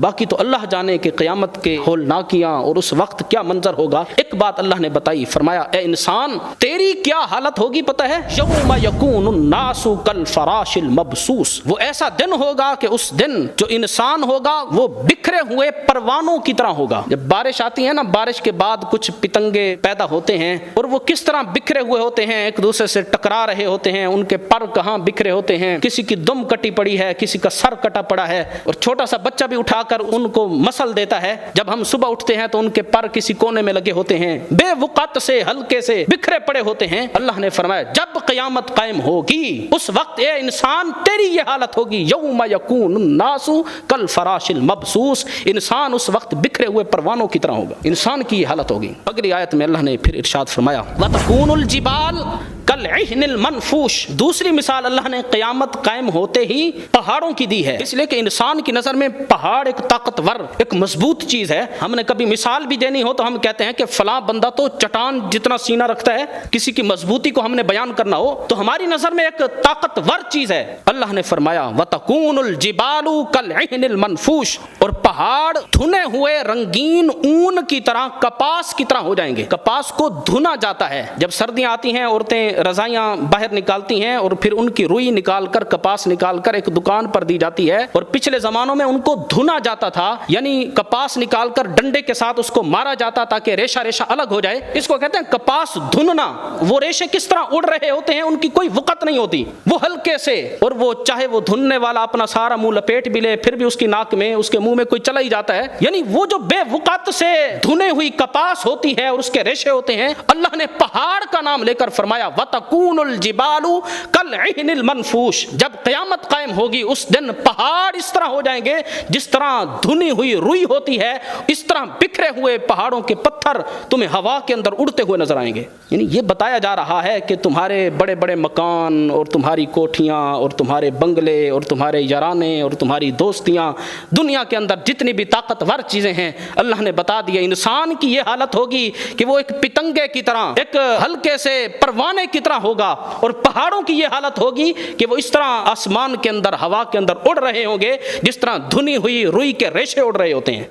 باقی تو اللہ جانے کہ قیامت کے ہولناکیاں اور اس وقت کیا منظر ہوگا۔ ایک بات اللہ نے بتائی، فرمایا اے انسان تیری کیا حالت ہوگی پتہ ہے؟ یوم یکون الناس کالفراش المبثوث، وہ ایسا دن ہوگا کہ اس دن جو انسان ہوگا وہ بکھرے ہوئے پروانوں کی طرح ہوگا۔ جب بارش آتی ہے نا، بارش کے بعد کچھ پتنگے پیدا ہوتے ہیں اور وہ کس طرح بکھرے ہوئے ہوتے ہیں، ایک دوسرے سے ٹکرا رہے ہوتے ہیں، ان کے پر کہاں بکھرے ہوتے ہیں، کسی کی دم کٹی پڑی ہے، کسی کا سر کٹا پڑا ہے، اور چھوٹا سا بچہ بھی اٹھا کر ان کو مسل دیتا ہے۔ جب ہم صبح اٹھتے ہیں تو ان کے پر کسی کونے میں لگے ہوتے ہیں، بے وقت سے ہلکے سے بکھرے پڑے ہوتے ہیں۔ اللہ نے فرمایا جب قیامت قائم ہوگی اس وقت اے انسان تیری یہ حالت ہوگی، یوم یکون الناس کالفراش المبثوث، انسان اس وقت بکھرے ہوئے پروانوں کی طرح ہوگا، انسان کی یہ حالت ہوگی۔ اگلی آیت میں اللہ نے پھر ارشاد فرمایا وَتَكُونُ الْجِبَالُ كَالْعِهْنِ الْمَنْفُوشِ، دوسری مثال اللہ نے قیامت قائم ہوتے ہی پہاڑوں کی دی ہے، اس لیے کہ انسان کی نظر میں پہاڑ ایک طاقتور ایک مضبوط چیز ہے۔ ہم نے کبھی مثال بھی دینی ہو تو ہم کہتے ہیں کہ فلاں بندہ تو چٹان جتنا سینہ رکھتا ہے، کسی کی مضبوطی کو ہم نے بیان کرنا ہو تو ہماری نظر میں ایک طاقتور چیز ہے۔ اللہ نے فرمایا وَتَكُونُ الْجِبَالُ كَالْعِهْنِ الْمَنْفُوشِ، اور پہاڑ دھنے ہوئے رنگین اون کی طرح، کپاس کی طرح ہو جائیں گے۔ کپاس کو دھنا جاتا ہے، جب سردیاں آتی ہیں عورتیں رضائیاں باہر نکالتی ہیں اور پھر ان کی روئی نکال کر کپاس نکال کر ایک دکان پر دی جاتی ہے، اور پچھلے زمانوں میں ان کو دھنا جاتا تھا، یعنی کپاس نکال کر ڈنڈے کے ساتھ اس کو مارا جاتا تاکہ ریشہ ریشہ الگ ہو جائے، اس کو کہتے ہیں کپاس دھننا۔ وہ ریشے کس طرح اڑ رہے ہوتے ہیں، ان کی کوئی وقت نہیں ہوتی، وہ ہلکے سے، اور وہ چاہے وہ دھننے والا اپنا سارا منہ لپیٹ بھی لے پھر بھی اس کی ناک میں اس کے منہ میں کوئی چلا ہی جاتا ہے، یعنی وہ جو بے وقت سے دھنے ہوئی کپاس ہوتی ہے اور اس کے ریشے ہوتے ہیں۔ اللہ نے پہاڑ کا نام لے کر فرمایا وَتَكُونُ الْجِبَالُ كَالْعِهْنِ الْمَنْفُوشِ، جب قیامت قائم ہوگی اس دن پہاڑ اس طرح ہو جائیں گے جس طرح دھنی ہوئی روئی ہوتی ہے، اس طرح بکھرے ہوئے پہاڑوں کے پتھر تمہیں ہوا کے اندر اڑتے ہوئے نظر آئیں گے۔ یعنی یہ بتایا جا رہا ہے کہ تمہارے بڑے بڑے مکان اور تمہاری کوٹھیاں اور تمہارے بنگلے اور تمہارے یارانے اور تمہاری دوستیاں، دنیا کے اندر جتنی بھی طاقتور چیزیں ہیں، اللہ نے بتا دیا انسان کی یہ حالت ہوگی کہ وہ ایک پتنگے کی طرح، ایک ہلکے سے پروانے کی طرح ہوگا، اور پہاڑوں کی یہ حالت ہوگی کہ وہ اس طرح آسمان کے اندر، ہوا کے اندر اڑ رہے ہوں گے جس طرح دھنی ہوئی روئی کے ریشے اڑ رہے ہوتے ہیں۔